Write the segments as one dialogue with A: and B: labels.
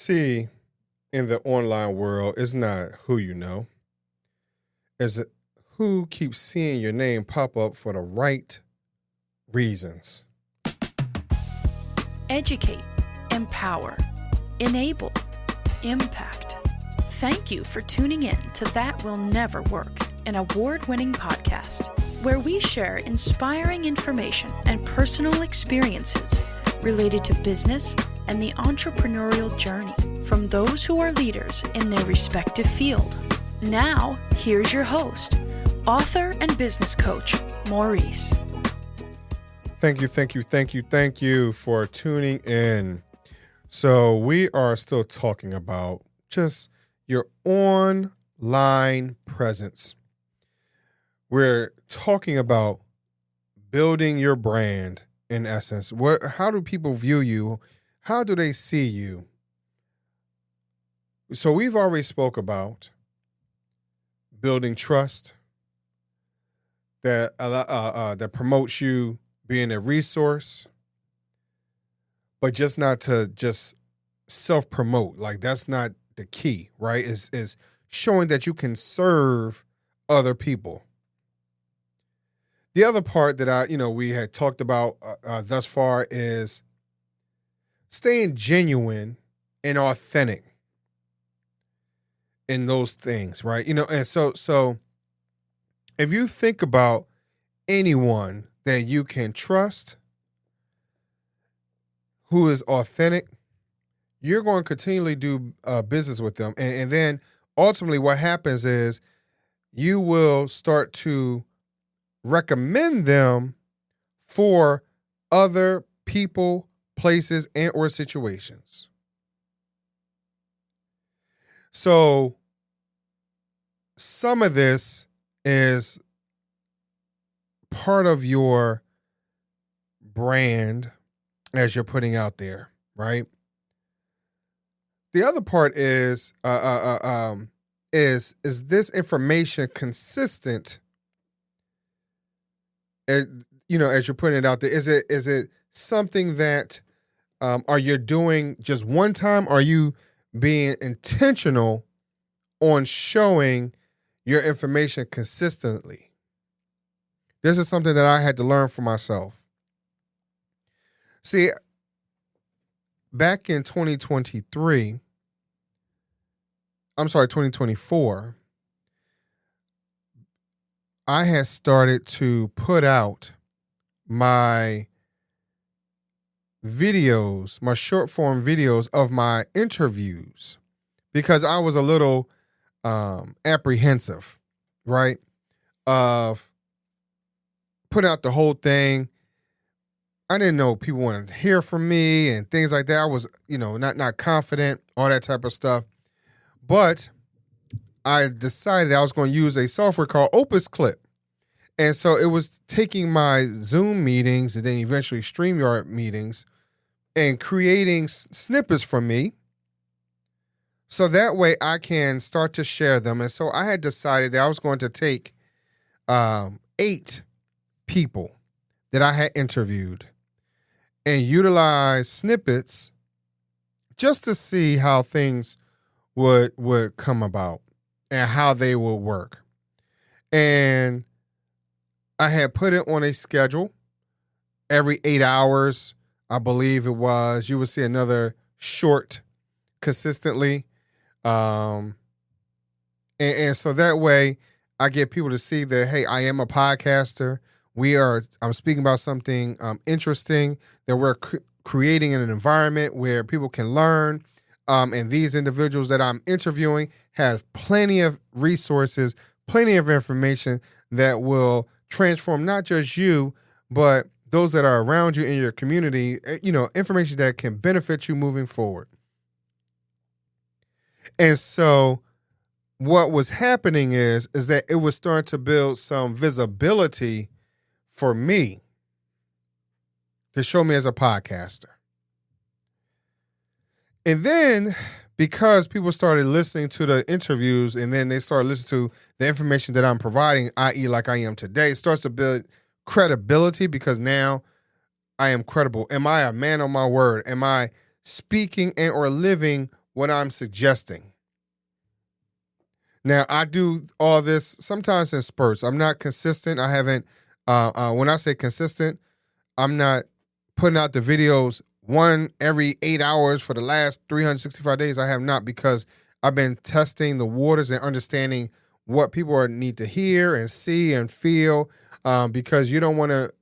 A: see in the online world is not who you know, is it who keeps seeing your name pop up for the right reasons.
B: Educate, empower, enable, impact. Thank you for tuning in to That Will Never Work, an award-winning podcast where we share inspiring information and personal experiences related to business and the entrepreneurial journey from those who are leaders in their respective field. Now, here's your host, author and business coach, Maurice.
A: Thank you for tuning in. So we are still talking about just your online presence. We're talking about building your brand in essence. How do people view you? How do they see you? So we've already spoke about building trust that promotes you being a resource, but just not to just self-promote. Like that's not the key, right? Is showing that you can serve other people. The other part that we had talked about thus far is staying genuine and authentic in those things, right? And so if you think about anyone that you can trust, who is authentic, you're going to continually do business with them. And then ultimately what happens is you will start to recommend them for other people, places, and or situations. So some of this is part of your brand as you're putting out there, right? The other part is this information consistent? As you're putting it out there, is it something that are you doing just one time? Are you being intentional on showing your information consistently? This is something that I had to learn for myself. See, back in 2024, I had started to put out my videos, my short form videos of my interviews, because I was a little apprehensive, right? Of putting out the whole thing. I didn't know people wanted to hear from me and things like that. I was, not confident, all that type of stuff. But I decided I was going to use a software called Opus Clip. And so it was taking my Zoom meetings and then eventually StreamYard meetings and creating snippets for me. So that way I can start to share them. And so I had decided that I was going to take 8 people that I had interviewed and utilize snippets just to see how things would come about and how they would work. And I had put it on a schedule. Every 8 hours, I believe it was, you would see another short consistently. And so that way I get people to see that, hey, I am a podcaster. I'm speaking about something interesting, that we're creating an environment where people can learn. And these individuals that I'm interviewing has plenty of resources, plenty of information that will transform not just you, but those that are around you in your community, information that can benefit you moving forward. And so what was happening is that it was starting to build some visibility for me to show me as a podcaster. And then because people started listening to the interviews and then they started listening to the information that I'm providing, i.e. like I am today, it starts to build credibility because now I am credible. Am I a man of my word? Am I speaking and or living what I'm suggesting. Now, I do all this sometimes in spurts. I'm not consistent. I haven't, when I say consistent, I'm not putting out the videos one every 8 hours for the last 365 days. I have not, because I've been testing the waters and understanding what people need to hear and see and feel, because you don't want to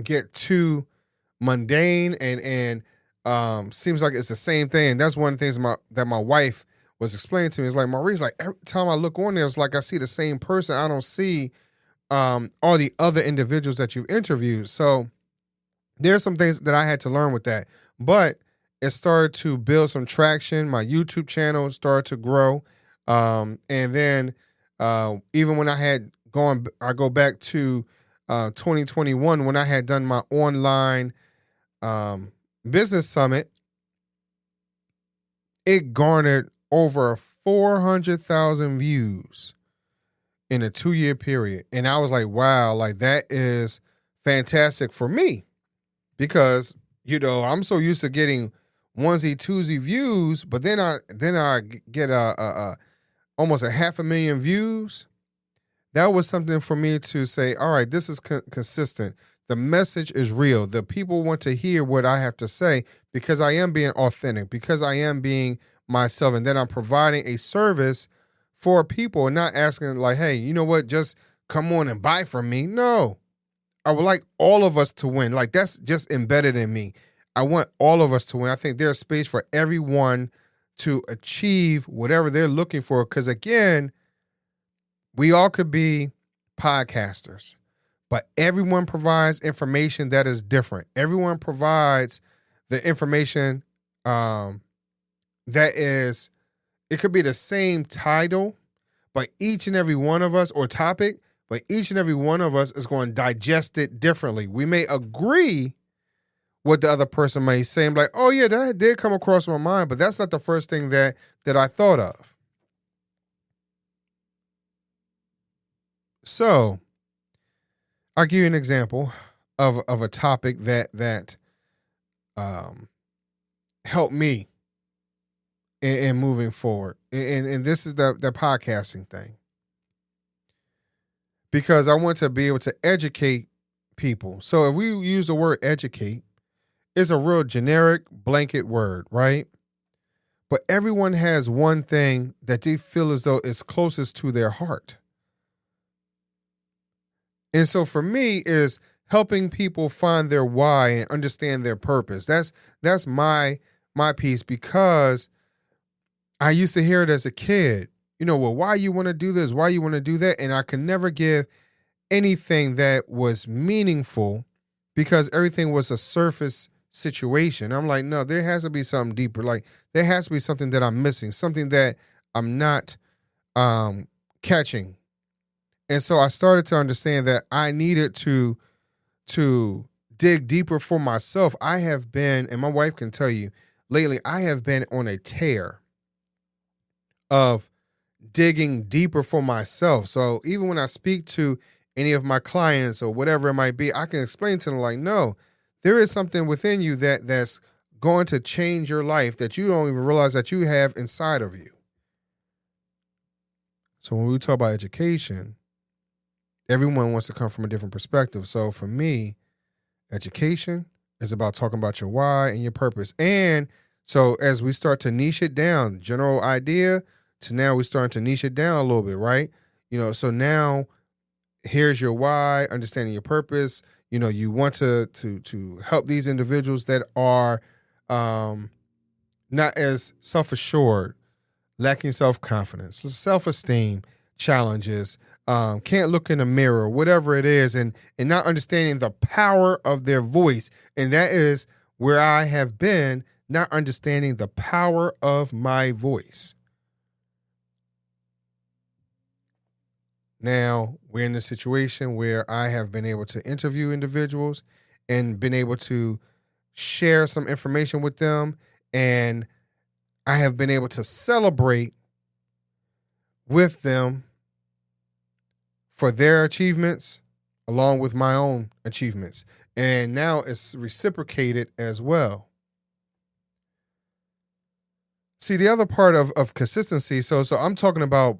A: get too mundane and seems like it's the same thing. And that's one of the things that my wife was explaining to me. It's like, Maurice, like every time I look on there, it's like I see the same person. I don't see all the other individuals that you've interviewed. So there's some things that I had to learn with that. But it started to build some traction. My YouTube channel started to grow. And then even when I go back to 2021 when I had done my online business summit, it garnered over 400,000 views in a 2-year period. And I was like, wow, like that is fantastic for me, because, I'm so used to getting onesie, twosie views, but then I get almost 500,000 views. That was something for me to say, all right, this is consistent. The message is real. The people want to hear what I have to say, because I am being authentic, because I am being myself, and then I'm providing a service for people and not asking like, hey, you know what, just come on and buy from me. No, I would like all of us to win. Like, that's just embedded in me. I want all of us to win. I think there's space for everyone to achieve whatever they're looking for. Because again, we all could be podcasters, but everyone provides information that is different. Everyone provides the information that is, it could be the same title, but each and every one of us, or topic, but each and every one of us is going to digest it differently. We may agree what the other person may say. I'm like, oh yeah, that did come across my mind, but that's not the first thing that I thought of. So I'll give you an example of a topic that helped me in moving forward. And this is the podcasting thing. Because I want to be able to educate people. So if we use the word educate, it's a real generic blanket word, right? But everyone has one thing that they feel as though is closest to their heart. And so for me is helping people find their why and understand their purpose. That's my piece, because I used to hear it as a kid. Well, why you want to do this? Why you want to do that? And I could never give anything that was meaningful, because everything was a surface situation. I'm like, no, there has to be something deeper. Like, there has to be something that I'm missing, something that I'm not catching. And so I started to understand that I needed to dig deeper for myself. I have been, and my wife can tell you, lately I have been on a tear of digging deeper for myself. So even when I speak to any of my clients or whatever it might be, I can explain to them like, no, there is something within you that's going to change your life that you don't even realize that you have inside of you. So when we talk about education, everyone wants to come from a different perspective. So for me, education is about talking about your why and your purpose. And so as we start to niche it down, general idea to now we're starting to niche it down a little bit, right? So now here's your why, understanding your purpose. You want to help these individuals that are not as self-assured, lacking self-confidence, self-esteem, challenges, can't look in the mirror, whatever it is, and not understanding the power of their voice. And that is where I have been, not understanding the power of my voice. Now, we're in a situation where I have been able to interview individuals and been able to share some information with them. And I have been able to celebrate with them for their achievements along with my own achievements. And now it's reciprocated as well. See, the other part of consistency, so I'm talking about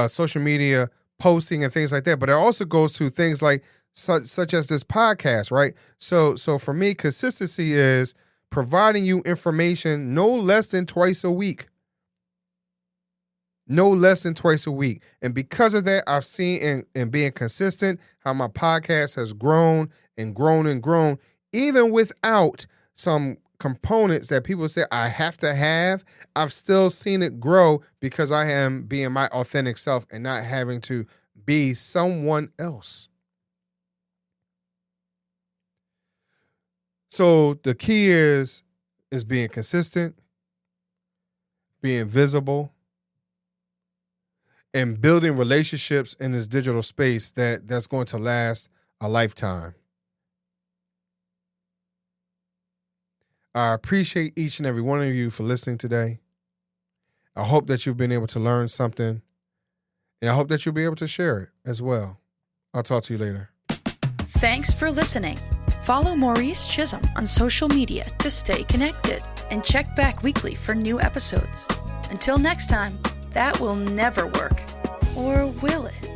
A: social media posting and things like that, but it also goes to things like such as this podcast, right? So for me, consistency is providing you information no less than twice a week. No less than twice a week. And because of that, I've seen in being consistent how my podcast has grown and grown and grown, even without some components that people say I have to have. I've still seen it grow because I am being my authentic self and not having to be someone else. So the key is being consistent, being visible, and building relationships in this digital space that's going to last a lifetime. I appreciate each and every one of you for listening today. I hope that you've been able to learn something, and I hope that you'll be able to share it as well. I'll talk to you later.
B: Thanks for listening. Follow Maurice Chisholm on social media to stay connected and check back weekly for new episodes. Until next time, that will never work. Or will it?